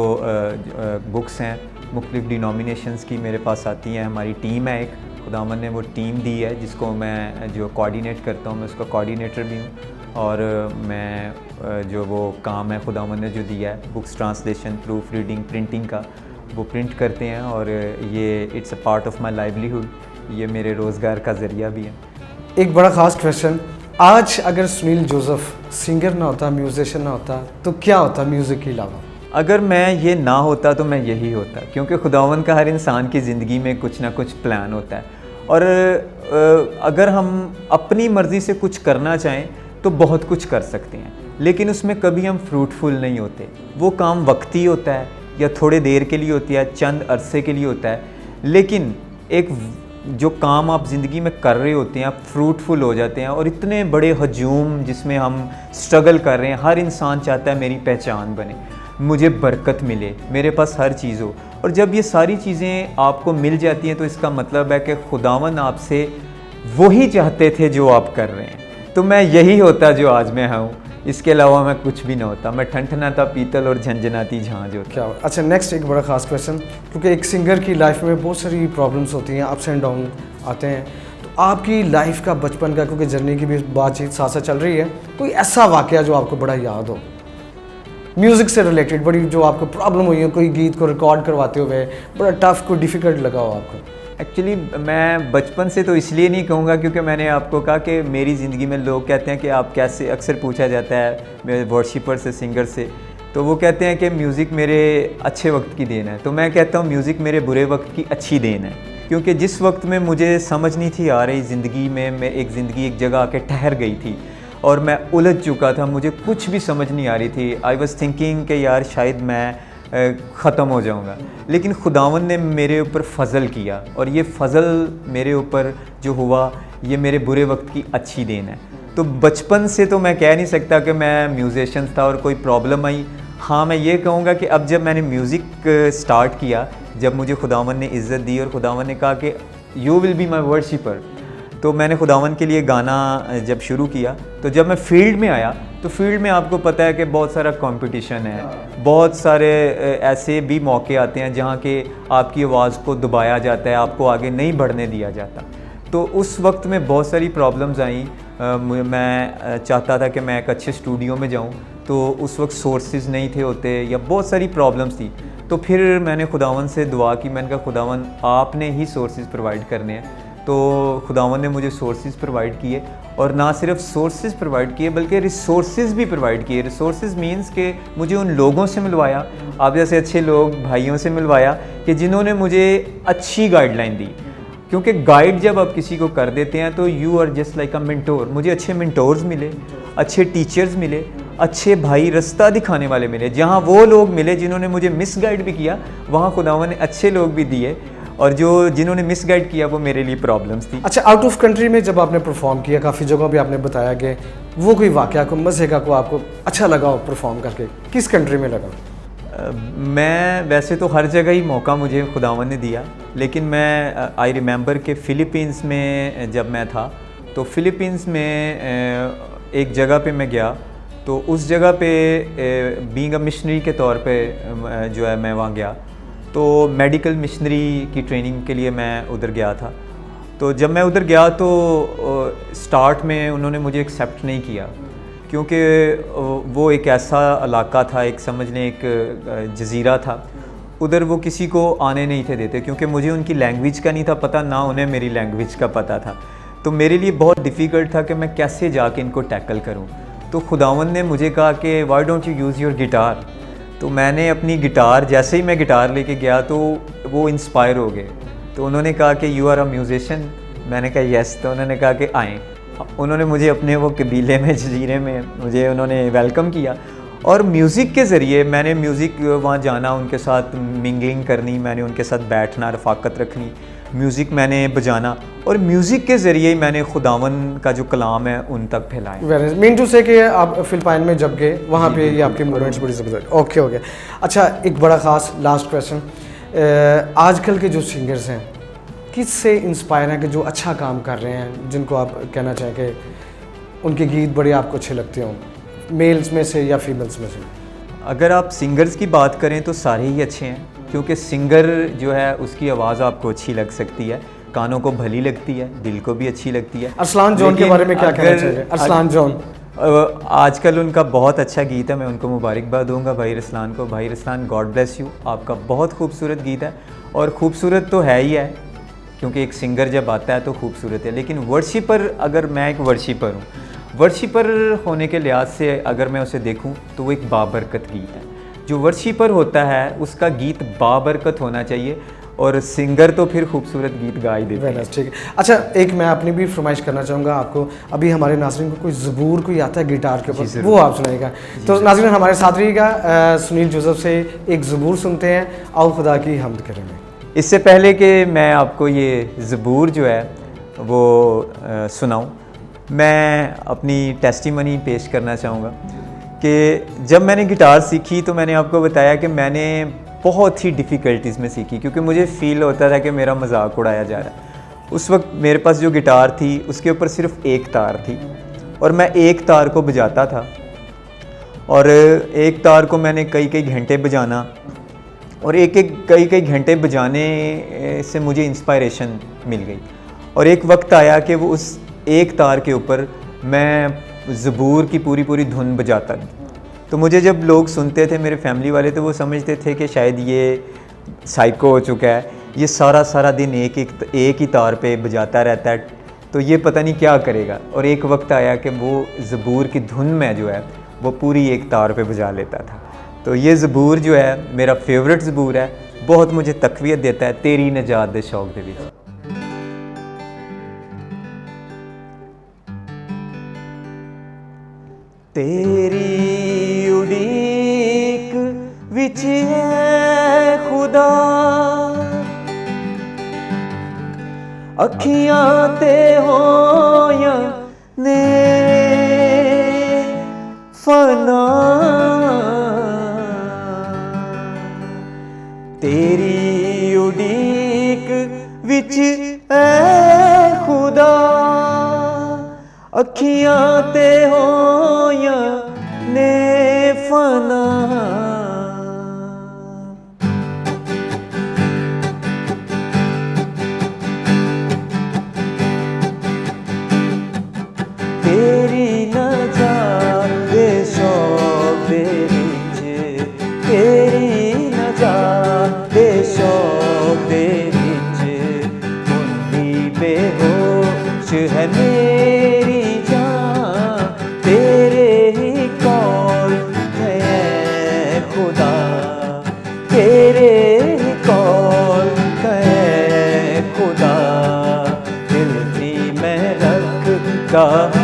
बुक्स हैं मुख्तलिफ डिनोमिनेशंस की मेरे पास आती हैं। हमारी टीम है एक, खुदावन ने वो टीम दी है जिसको मैं जो कोऑर्डिनेट करता हूँ, मैं उसका कोऑर्डिनेटर भी हूँ। और मैं जो वो काम है खुदावन ने जो दिया है books translation, proof reading, printing का, वो प्रिंट करते हैं और ये it's a part of my livelihood, ये मेरे रोज़गार का ज़रिया भी है। एक बड़ा ख़ास क्वेश्चन, आज अगर सुनील जोसेफ सिंगर ना होता, म्यूजिशियन ना होता, तो क्या होता म्यूज़िक के अलावा? अगर मैं ये ना होता तो मैं यही होता, क्योंकि खुदावन का हर इंसान की ज़िंदगी में कुछ ना कुछ प्लान होता है और अगर हम अपनी मर्ज़ी से कुछ करना चाहें तो बहुत कुछ कर सकते हैं, लेकिन उसमें कभी हम फ्रूटफुल नहीं होते। वो काम वक्ती होता है या थोड़े देर के लिए होती है, चंद अरसे के लिए होता है, लेकिन एक जो काम आप ज़िंदगी में कर रहे होते हैं आप फ्रूटफुल हो जाते हैं। और इतने बड़े हजूम जिसमें हम स्ट्रगल कर रहे हैं, हर इंसान चाहता है मेरी पहचान बने, मुझे बरकत मिले, मेरे पास हर चीज़ हो। और जब ये सारी चीज़ें आपको मिल जाती हैं तो इसका मतलब है कि खुदावन आपसे वही चाहते थे जो आप कर रहे हैं। तो मैं यही होता जो आज मैं हूँ, इसके अलावा मैं कुछ भी ना होता। मैं ठनठनाता पीतल और झंझनाती झांझ होता। क्या? अच्छा, नेक्स्ट एक बड़ा ख़ास क्वेश्चन, क्योंकि एक सिंगर की लाइफ में बहुत सारी प्रॉब्लम्स होती हैं, अप्स एंड डाउन आते हैं, तो आपकी लाइफ का, बचपन का, क्योंकि जर्नी की भी बातचीत साथ साथ चल रही है, कोई ऐसा वाक़या जो आपको बड़ा याद हो म्यूज़िक से रिलेटेड, बड़ी जो आपको प्रॉब्लम हुई हो, कोई गीत को रिकॉर्ड करवाते हुए बड़ा टफ, कोई डिफ़िकल्ट लगा हो आपको? एक्चुअली मैं बचपन से तो इसलिए नहीं कहूँगा क्योंकि मैंने आपको कहा कि मेरी ज़िंदगी में लोग कहते हैं कि आप कैसे, अक्सर पूछा जाता है मेरे वर्शिपर से, सिंगर से, तो वो कहते हैं कि म्यूज़िक मेरे अच्छे वक्त की देन है। तो मैं कहता हूँ म्यूज़िक मेरे बुरे वक्त की अच्छी देन है, क्योंकि जिस वक्त में मुझे समझ नहीं थी आ रही ज़िंदगी में, मैं एक ज़िंदगी एक जगह आके ठहर गई थी और मैं उलझ चुका था, मुझे कुछ भी समझ नहीं आ रही थी। आई वॉज थिंकिंग कि यार शायद मैं ख़त्म हो जाऊंगा, लेकिन खुदावन ने मेरे ऊपर फ़ज़ल किया और ये फ़ज़ल मेरे ऊपर जो हुआ ये मेरे बुरे वक्त की अच्छी देन है। तो बचपन से तो मैं कह नहीं सकता कि मैं म्यूजिशियन था और कोई प्रॉब्लम आई। हाँ, मैं ये कहूँगा कि अब जब मैंने म्यूज़िक स्टार्ट किया, जब मुझे खुदावन ने इज़्ज़त दी और खुदावन ने कहा कि you will be my worshipper, तो मैंने खुदावन के लिए गाना जब शुरू किया, तो जब मैं फील्ड में आया तो फील्ड में आपको पता है कि बहुत सारा कंपटीशन है, बहुत सारे ऐसे भी मौके आते हैं जहाँ के आपकी आवाज़ को दबाया जाता है, आपको आगे नहीं बढ़ने दिया जाता। तो उस वक्त में बहुत सारी प्रॉब्लम्स आई। मैं चाहता था कि मैं एक अच्छे स्टूडियो में जाऊँ, तो उस वक्त सोर्सेज नहीं थे होते या बहुत सारी प्रॉब्लम्स थी। तो फिर मैंने खुदावन से दुआ की, मैंने कहा खुदावन आपने ही सोर्सेज प्रोवाइड करने हैं। तो खुदावन ने मुझे सोर्सेज प्रोवाइड किए, और ना सिर्फ सोर्सेज प्रोवाइड किए बल्कि रिसोर्सेज भी प्रोवाइड किए। रिसोर्सेज मींस कि मुझे उन लोगों से मिलवाया, आप जैसे अच्छे लोग भाइयों से मिलवाया कि जिन्होंने मुझे अच्छी गाइडलाइन दी। क्योंकि गाइड जब आप किसी को कर देते हैं तो you are just like a mentor. मुझे अच्छे मेंटोर्स मिले, अच्छे टीचर्स मिले, अच्छे भाई रास्ता दिखाने वाले मिले। जहाँ वो लोग मिले जिन्होंने मुझे मिस गाइड भी किया, वहाँ खुदावन ने अच्छे लोग भी दिए, और जिन्होंने मिस गाइड किया वो मेरे लिए प्रॉब्लम्स थी। अच्छा, आउट ऑफ कंट्री में जब आपने परफॉर्म किया, काफ़ी जगहों पे आपने बताया कि वो कोई वाक़या को मज़े का को आपको अच्छा लगा हो परफॉर्म करके, किस कंट्री में लगा? मैं वैसे तो हर जगह ही मौका मुझे खुदावन ने दिया, लेकिन मैं आई रिमेंबर कि फ़िलीपींस में जब मैं था, तो फ़िलीपींस में एक जगह पे मैं गया, तो उस जगह पे बीइंग अ मिशनरी के तौर पे जो है मैं वहाँ गया। तो मेडिकल मिशनरी की ट्रेनिंग के लिए मैं उधर गया था। तो जब मैं उधर गया तो स्टार्ट में उन्होंने मुझे एक्सेप्ट नहीं किया, क्योंकि वो एक ऐसा इलाका था, एक समझ लें एक जजीरा था, उधर वो किसी को आने नहीं थे देते, क्योंकि मुझे उनकी लैंग्वेज का नहीं था पता, ना उन्हें मेरी लैंग्वेज का पता था। तो मेरे लिए बहुत डिफ़िकल्ट था कि मैं कैसे जाके इनको टैकल करूं। तो खुदावन ने मुझे कहा कि why don't you use your guitar. तो मैंने अपनी गिटार, जैसे ही मैं गिटार लेके गया तो वो इंस्पायर हो गए। तो उन्होंने कहा कि यू आर अ म्यूजिशियन। मैंने कहा येस। तो उन्होंने कहा कि आएँ। उन्होंने मुझे अपने वो कबीले में, जजीरे में मुझे उन्होंने वेलकम किया, और म्यूज़िक के ज़रिए मैंने म्यूज़िक वहाँ जाना, उनके साथ मिंगलिंग करनी, मैंने उनके साथ बैठना, रफ़ाकत रखनी, म्यूज़िक मैंने बजाना, और म्यूज़िक के ज़रिए मैंने खुदावन का जो कलाम है उन तक फैलाया। मीन टू से कि आप फिलिपाइन में जब गए वहाँ पे ये आपके मूवमेंट्स बड़ी ज़बरदस्त। ओके हो गया। अच्छा, एक बड़ा ख़ास लास्ट क्वेश्चन, आजकल के जो सिंगर्स हैं किससे इंस्पायर हैं कि जो अच्छा काम कर रहे हैं, जिनको आप कहना चाहें कि उनके गीत बड़े आपको अच्छे लगते हों, मेल्स में से या फीमेल्स में से? अगर आप सिंगर्स की बात करें तो सारे ही अच्छे हैं, क्योंकि सिंगर जो है उसकी आवाज़ आपको अच्छी लग सकती है, कानों को भली लगती है, दिल को भी अच्छी लगती है। अरसलान जॉन के बारे में क्या कहना चाहिए? अरसलान जॉन आजकल उनका बहुत अच्छा गीत है, मैं उनको मुबारकबाद दूंगा भाई रसलान को। भाई रसलान, गॉड ब्लेस यू, आपका बहुत खूबसूरत गीत है, और खूबसूरत तो है ही है, क्योंकि एक सिंगर जब आता है तो खूबसूरत है। लेकिन वर्शिपर, अगर मैं एक वर्शिपर हूँ, वर्शिपर होने के लिहाज से अगर मैं उसे देखूं तो वो एक बाबरकत गीत है। जो वर्शिपर होता है उसका गीत बाबरकत होना चाहिए, और सिंगर तो फिर खूबसूरत गीत गा ही देते हैं। ठीक है। अच्छा, एक मैं अपनी भी फरमाइश करना चाहूँगा आपको, अभी हमारे नाज़रीन को कोई ज़बूर कोई आता है गिटार के ऊपर, वो आप सुनाइएगा। तो नाज़रीन हमारे साथ रहिएगा, सुनील जोसेफ से एक ज़बूर सुनते हैं, आओ खुदा की हम्द करेंगे। इससे पहले कि मैं आपको ये ज़बूर जो है वो सुनाऊं, मैं अपनी टेस्टिमनी पेश करना चाहूँगा कि जब मैंने गिटार सीखी तो मैंने आपको बताया कि मैंने बहुत ही डिफ़िकल्टीज़ में सीखी, क्योंकि मुझे फ़ील होता था कि मेरा मजाक उड़ाया जा रहा है। उस वक्त मेरे पास जो गिटार थी उसके ऊपर सिर्फ एक तार थी, और मैं एक तार को बजाता था, और एक तार को मैंने कई घंटे बजाना, और कई घंटे बजाने से मुझे इंस्पायरेशन मिल गई, और एक वक्त आया कि वो उस एक तार के ऊपर मैं ज़बूर की पूरी धुन बजाता था। तो मुझे जब लोग सुनते थे, मेरे फैमिली वाले, तो वो समझते थे कि शायद ये साइको हो चुका है, ये सारा दिन एक ही तार पे बजाता रहता है, तो ये पता नहीं क्या करेगा। और एक वक्त आया कि वो ज़बूर की धुन में जो है वो पूरी एक तार पे बजा लेता था। तो ये ज़बूर जो है मेरा फेवरेट ज़बूर है, बहुत मुझे तक़वियत देता है तेरी नजात दे शौक दे विच। तेरी उड़ीक विच है खुदा, अखियां ते होया नेरे, अखियां ते होया ने फना तेरी न जाने शौक दे विच तेरी न जाने शौक दे विच हुंदी बेहोश है मेरी जान तेरे ही कौल है खुदा तेरे ही कौल है खुदा दिल भी मैं रख कहा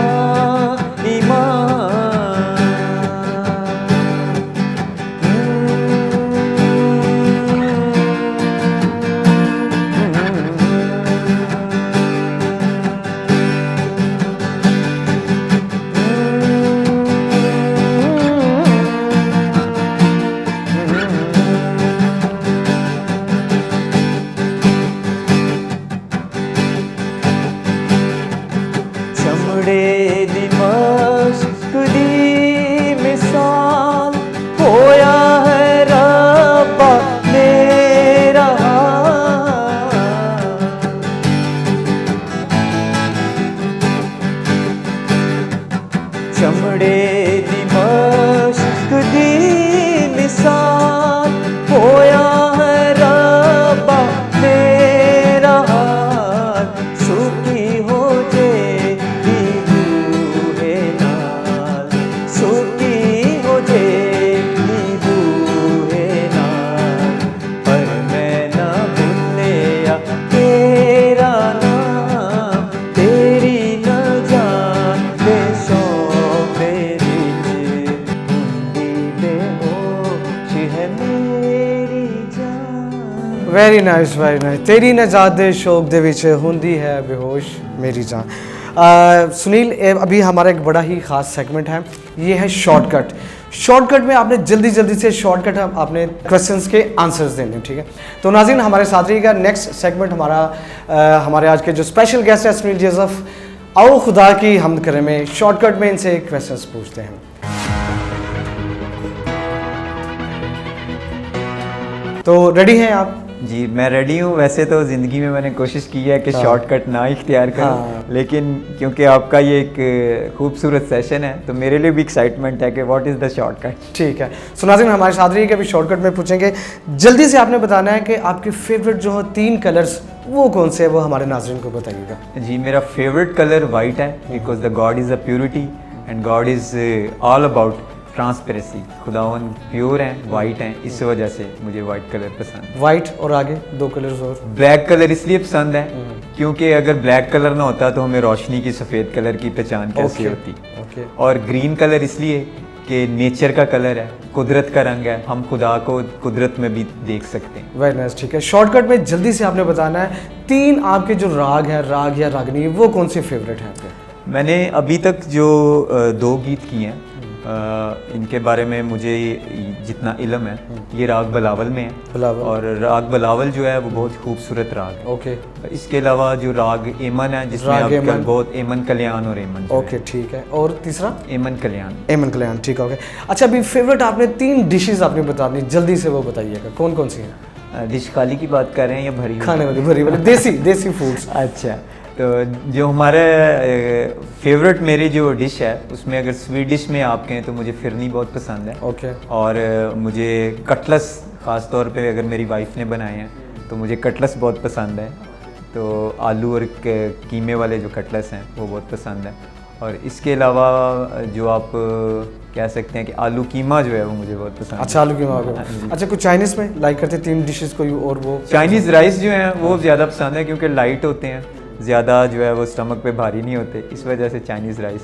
चमड़े दिमश्क दी मिसाल होया है रब्बा मेरा हाल सुखी हो जे बूहे नाल सुखी हो जे बूहे नाल पर मैं ना भूलिया तेरा नाम तेरी न जान दे वेरी नाइस तेरी नजात दे शौक दे विच हुंदी है बेहोश मेरी जान। सुनील अभी हमारा एक बड़ा ही ख़ास सेगमेंट है, ये है शॉर्टकट में आपने जल्दी से शॉर्टकट आपने क्वेश्चंस के आंसर्स देने, ठीक है। तो नाज़रीन हमारे साथ रहिएगा। नेक्स्ट सेगमेंट हमारे आज के जो स्पेशल गेस्ट है सुनील जोसेफ, आओ खुदा की हम्द करें में शॉर्टकट में इनसे क्वेश्चंस पूछते हैं। तो रेडी हैं आप? जी मैं रेडी हूँ। वैसे तो ज़िंदगी में मैंने कोशिश की है कि शॉर्टकट ना इख्तियार करूँ, लेकिन क्योंकि आपका ये एक खूबसूरत सेशन है तो मेरे लिए भी एक्साइटमेंट है कि व्हाट इज़ द शॉर्टकट। ठीक है, सो नाज़रीन हमारे साथ रहिए कि अभी शॉर्टकट में पूछेंगे। जल्दी से आपने बताना है कि आपके फेवरेट जो है 3 कलर्स वो कौन से है, वो हमारे नाज़रीन को बताइएगा। जी मेरा फेवरेट कलर वाइट है because the God is a purity and God is all about transparency. खुदावन प्योर हैं, वाइट हैं, इस वजह से मुझे वाइट कलर पसंद है। वाइट और आगे 2 कलर्स और? ब्लैक कलर इसलिए पसंद है क्योंकि अगर ब्लैक कलर ना होता तो हमें रोशनी की सफ़ेद कलर की पहचान कैसे होती। और ग्रीन कलर इसलिए कि नेचर का कलर है, कुदरत का रंग है, हम खुदा को कुदरत में भी देख सकते हैं। वेरी नाइस, ठीक है। शॉर्टकट में जल्दी से आपने बताना है 3 आपके जो राग है, राग या रागनी, वो कौन से फेवरेट हैं आपके? मैंने अभी तक जो 2 गीत किए हैं इनके बारे में मुझे जितना इल्म है, ये राग बलावल में है। और राग बलावल जो है वो बहुत खूबसूरत राग है। ओके। इसके अलावा जो राग एमन है जिसमें आजकल बहुत एमन कल्याण और एमन। ओके ठीक है। और तीसरा? एमन कल्याण। एमन कल्याण, ठीक है। ओके अच्छा, अभी फेवरेट आपने 3 डिशेस आपने बतानी, जल्दी से वो बताइएगा कौन कौन सी हैं? डिश काली की बात कर रहे हैं या भरी खाने वाली? भरी वाली, देसी फूड्स। अच्छा, तो जो हमारे फेवरेट मेरी जो डिश है उसमें अगर स्वीट डिश में आप कहें तो मुझे फिरनी बहुत पसंद है। ओके। और मुझे कटलस ख़ास तौर पे अगर मेरी वाइफ ने बनाए हैं तो मुझे कटलस बहुत पसंद है। तो आलू और कीमे वाले जो कटलस हैं वो बहुत पसंद है। और इसके अलावा जो आप कह सकते हैं कि आलू कीमा जो है वो मुझे बहुत पसंद है। अच्छा, आलू कीमा। अच्छा, कुछ चाइनीज़ में लाइक करते 3 डिशेस कोई और? वो चाइनीज़ राइस जो हैं वो ज़्यादा पसंद है क्योंकि लाइट होते हैं, ज़्यादा जो है वो स्टमक पे भारी नहीं होते, इस वजह से चाइनीज़ राइस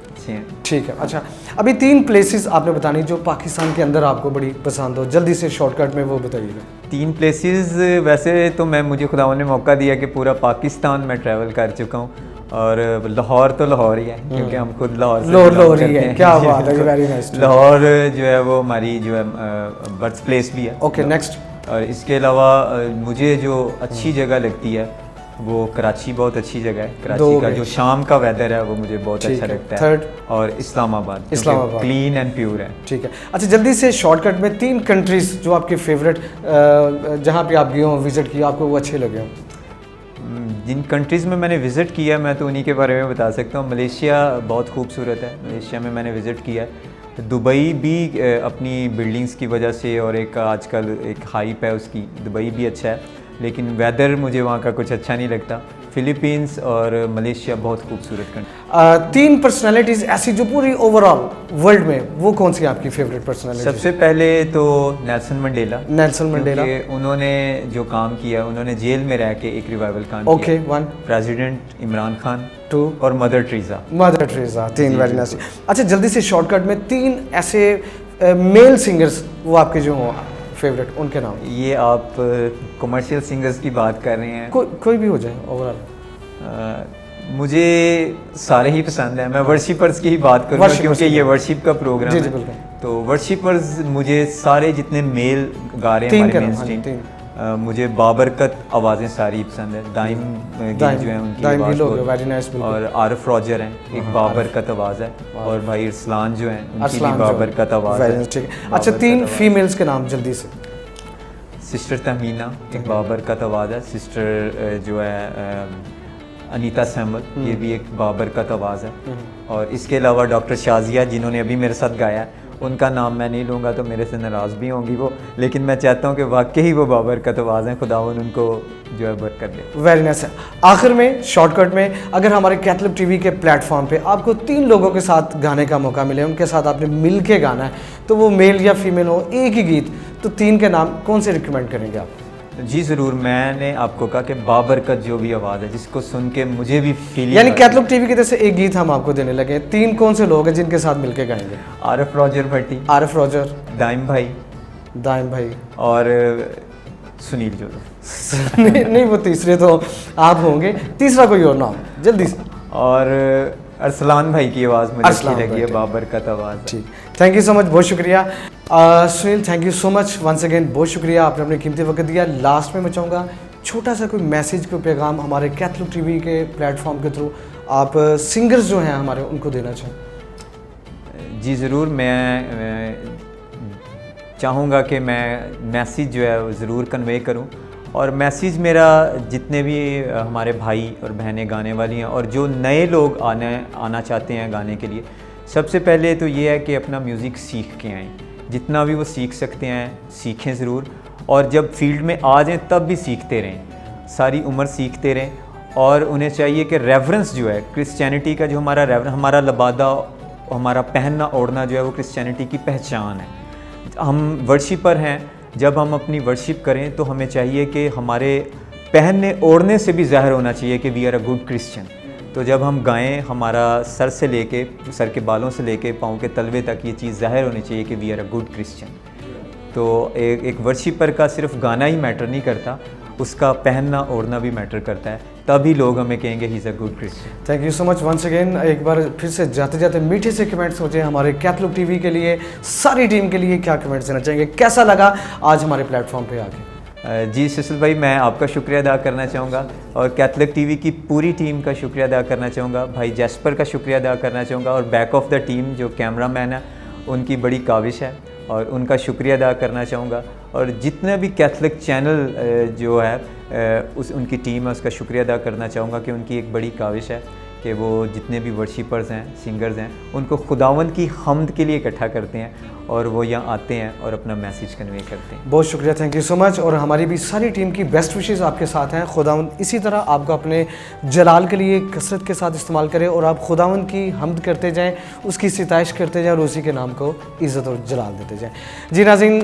अच्छे हैं। ठीक है। अच्छा, अभी 3 प्लेसेस आपने बतानी जो पाकिस्तान के अंदर आपको बड़ी पसंद हो, जल्दी से शॉर्टकट में वो बताइएगा। 3 प्लेसेस वैसे तो मुझे खुदा ने मौका दिया कि पूरा पाकिस्तान में ट्रैवल कर चुका हूँ। और लाहौर तो लाहौर ही है क्योंकि हम खुद लाहौर ही है। क्या बात है, वेरी नाइस। लाहौर जो है वो हमारी जो है बर्थ प्लेस भी है। Okay, next. और इसके अलावा मुझे जो अच्छी जगह लगती है वो कराची बहुत अच्छी जगह है। दो कराची का गए। जो शाम का वेदर है वो मुझे बहुत ठीक अच्छा है। लगता है। थर्ड? और Islamabad Islamabad. Clean and pure है। ठीक है। अच्छा, जल्दी से शॉर्टकट में 3 कंट्रीज जो आपके फेवरेट जहाँ पे आप गए हो, विजिट किया, आपको वो अच्छे लगे हों। जिन कंट्रीज़ में मैंने विज़िट किया है मैं तो उन्हीं के बारे में बता सकता हूँ। मलेशिया बहुत खूबसूरत है, मलेशिया में मैंने विज़िट किया है। दुबई भी अपनी बिल्डिंग्स की वजह से और एक आजकल एक हाइप है उसकी, दुबई भी अच्छा है, लेकिन वेदर मुझे वहाँ का कुछ अच्छा नहीं लगता। फ़िलीपींस और मलेशिया बहुत खूबसूरत कंट्री। 3 पर्सनालिटीज़ ऐसी जो पूरी ओवरऑल वर्ल्ड में, वो कौन सी आपकी फेवरेट पर्सनालिटी? सबसे पहले तो नेल्सन मंडेला। Nelson Mandela. क्योंकि उन्होंने जो काम किया, उन्होंने जेल में रह के एक रिवाइवल काम ओके, किया। 1 प्रेसिडेंट इमरान खान, 2 और मदर टेरेसा। Mother Teresa. 3 जी, वेरी बिल्कुल। नाइस। अच्छा, जल्दी से शॉर्टकट में 3 ऐसे मेल सिंगर्स वो आपके जो हों फेवरेट, उनके नाम। ये आप कमर्शियल सिंगर्स की बात कर रहे हैं। कोई भी हो जाए ओवरऑल। मुझे सारे ही पसंद हैं। मैं वर्शिपर्स की ही बात करूँगा Worshippers क्योंकि की ये बात। वर्शिप का प्रोग्राम जी, जी, है। बिल्कुल। तो वर्शिपर्स मुझे सारे जितने मेल गा रहे हैं 3 हमारे का नाम, मेन हाँ जी, 3। स्ट्रीम, मुझे बाबरकत आवाज़ें सारी पसंद है। दाइम गिल जो है उनकी दाइम आवाज़ गिल हो बहुत- गए, very nice, बिल्कुल। और आरिफ रॉजर हैं, एक बाबरकत आवाज़ है। और भाई अरसलान जो हैं उनकी भी अरसलान जो- बाबरकत आवाज़ very है। nice, ठीक है। अच्छा, 3 फीमेल्स के नाम जल्दी से। सिस्टर तहमीना एक बाबरकत आवाज़ है। सिस्टर जो है अनीता सहमल, ये भी एक बाबरकत आवाज़ है। और इसके अलावा डॉक्टर शाजिया जिन्होंने अभी मेरे साथ गाया है, उनका नाम मैं नहीं लूँगा तो मेरे से नाराज़ भी होंगी वो, लेकिन मैं चाहता हूँ कि वाकई ही वो बाबरकत आवाज़ हैं। खुदावन उनको जो है बरकत दे। Very nice. आखिर में शॉर्टकट में, अगर हमारे कैथलिक टीवी के प्लेटफॉर्म पे आपको 3 लोगों के साथ गाने का मौका मिले, उनके साथ आपने मिल के गाना है, तो वो मेल या फीमेल हो, एक ही गीत, तो 3 के नाम कौन से रिकमेंड करेंगे आप? जी ज़रूर। मैंने आपको कहा कि बाबरकत जो भी आवाज़ है जिसको सुन के मुझे भी फीलिंग, यानी कैथलिक टीवी की तरफ से एक गीत हम आपको देने लगे। 3 कौन से लोग हैं जिनके साथ मिलके गाएंगे? आरिफ रॉजर भट्टी, आरिफ रॉजर, दाइम भाई दाइम भाई और सुनील जोजफ। नहीं, वो तीसरे तो आप होंगे, तीसरा कोई और नाम जल्दी से। और अरसलान भाई की आवाज़ मुझे अच्छी अरसलान लगी भाई, है, ठीक। बाबरकत आवाज़। ठीक, थैंक यू सो मच, बहुत शुक्रिया। Sunil, thank you so much once again, बहुत शुक्रिया, आपने अपने कीमती वक्त दिया। लास्ट में मैं चाहूँगा छोटा सा कोई मैसेज, कोई पैगाम हमारे कैथलिक टीवी के प्लेटफॉर्म के थ्रू आप सिंगर्स जो हैं हमारे, उनको देना चाहें। जी ज़रूर। मैं चाहूँगा कि मैं मैसेज जो है वो ज़रूर कन्वे करूँ, और मैसेज मेरा जितने भी हमारे भाई और बहनें गाने वाली हैं और जो नए लोग आना चाहते हैं गाने के लिए, सबसे पहले तो ये है कि अपना म्यूज़िक सीख के आएँ। जितना भी वो सीख सकते हैं सीखें ज़रूर, और जब फील्ड में आ जाएँ तब भी सीखते रहें, सारी उम्र सीखते रहें। और उन्हें चाहिए कि रेवरेंस जो है क्रिश्चियनिटी का, जो हमारा लबादा, हमारा पहनना ओढ़ना जो है वो क्रिश्चियनिटी की पहचान है। हम वर्शिपर हैं, जब हम अपनी वर्शिप करें तो हमें चाहिए कि हमारे पहनने ओढ़ने से भी ज़ाहिर होना चाहिए कि we are a good Christian. तो जब हम गाएं, हमारा सर से लेके, सर के बालों से लेके पाँव के तलवे तक ये चीज़ ज़ाहिर होनी चाहिए कि we are a good Christian. तो एक वर्शिपर का सिर्फ गाना ही मैटर नहीं करता, उसका पहनना ओढ़ना भी मैटर करता है, तभी लोग हमें कहेंगे he is a good Christian. Thank you so much once again. एक बार फिर से जाते जाते मीठे से कमेंट्स हो जाए हमारे कैथलिक टीवी के लिए, सारी टीम के लिए क्या कमेंट्स देना चाहेंगे, कैसा लगा आज हमारे प्लेटफॉर्म पे आके? जी सिसिल भाई, मैं आपका शुक्रिया अदा करना चाहूँगा और कैथलिक टीवी की पूरी टीम का शुक्रिया अदा करना चाहूँगा। भाई जैस्पर का शुक्रिया अदा करना चाहूँगा, और बैक ऑफ द टीम जो कैमरा मैन है उनकी बड़ी काविश है और उनका शुक्रिया अदा करना चाहूँगा। और जितने भी कैथलिक चैनल जो है उनकी टीम है उसका शुक्रिया अदा करना चाहूँगा कि उनकी एक बड़ी काविश है कि वो जितने भी वर्शिपर्स हैं, सिंगर्स हैं, उनको खुदावंद की हम्द के लिए इकट्ठा करते हैं और वो यहाँ आते हैं और अपना मैसेज कन्वे करते हैं। बहुत शुक्रिया, थैंक यू सो मच। और हमारी भी सारी टीम की बेस्ट विशेज़ आपके साथ हैं। खुदावंद इसी तरह आपको अपने जलाल के लिए कसरत के साथ इस्तेमाल करें और आप खुदावंद की हम्द करते जाएं, उसकी सिताइश करते जाएं और उसी के नाम को इज़्ज़त और जलाल देते जाएं। जी नाज़रीन,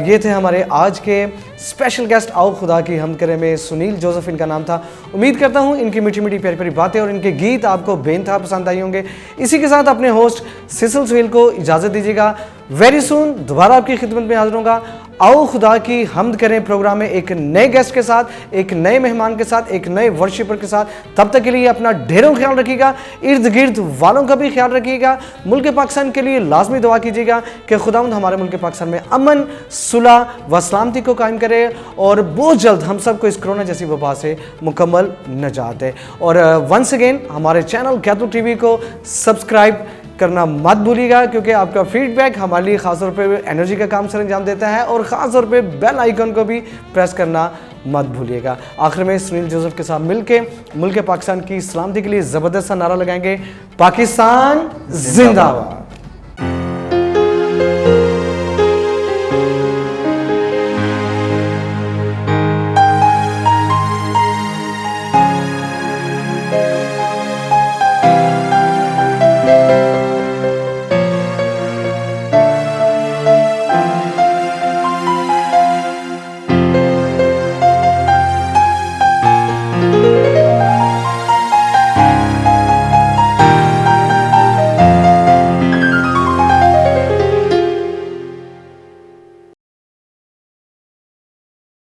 ये थे हमारे आज के स्पेशल गेस्ट आओ खुदा की हम्द करें में। सुनील जोसेफ इनका नाम था। उम्मीद करता हूँ इनकी मीठी मीठी प्यारी प्यारी बातें और इनके गीत आपको बेनतहा पसंद आई होंगे। इसी के साथ अपने होस्ट सिसिल सुहेल को इजाज़त दीजिएगा। वेरी सून दोबारा आपकी खिदमत में हाजिर होगा। आओ खुदा की हमद करें प्रोग्राम में एक नए गेस्ट के साथ, एक नए मेहमान के साथ, एक नए वर्शिपर के साथ। तब तक के लिए अपना ढेरों ख्याल रखिएगा, इर्द गिर्द वालों का भी ख्याल रखिएगा। मुल्क पाकिस्तान के लिए लाजमी दुआ कीजिएगा कि खुदावंद हमारे मुल्क पाकिस्तान में अमन, सुलह व सलामती को कायम करे और बहुत जल्द हम सबको इस कोरोना जैसी वबा से मुकम्मल निजात दे। और वंस अगेन हमारे चैनल कैथोलिक टीवी को सब्सक्राइब करना मत भूलिएगा, क्योंकि आपका फीडबैक हमारे लिए खास तौर पे एनर्जी का काम सर अंजाम देता है। और ख़ास तौर पे बेल आइकन को भी प्रेस करना मत भूलिएगा। आखिर में सुनील जोसेफ के साथ मिलके मुल्क पाकिस्तान की सलामती के लिए ज़बरदस्त सा नारा लगाएंगे, पाकिस्तान जिंदाबाद।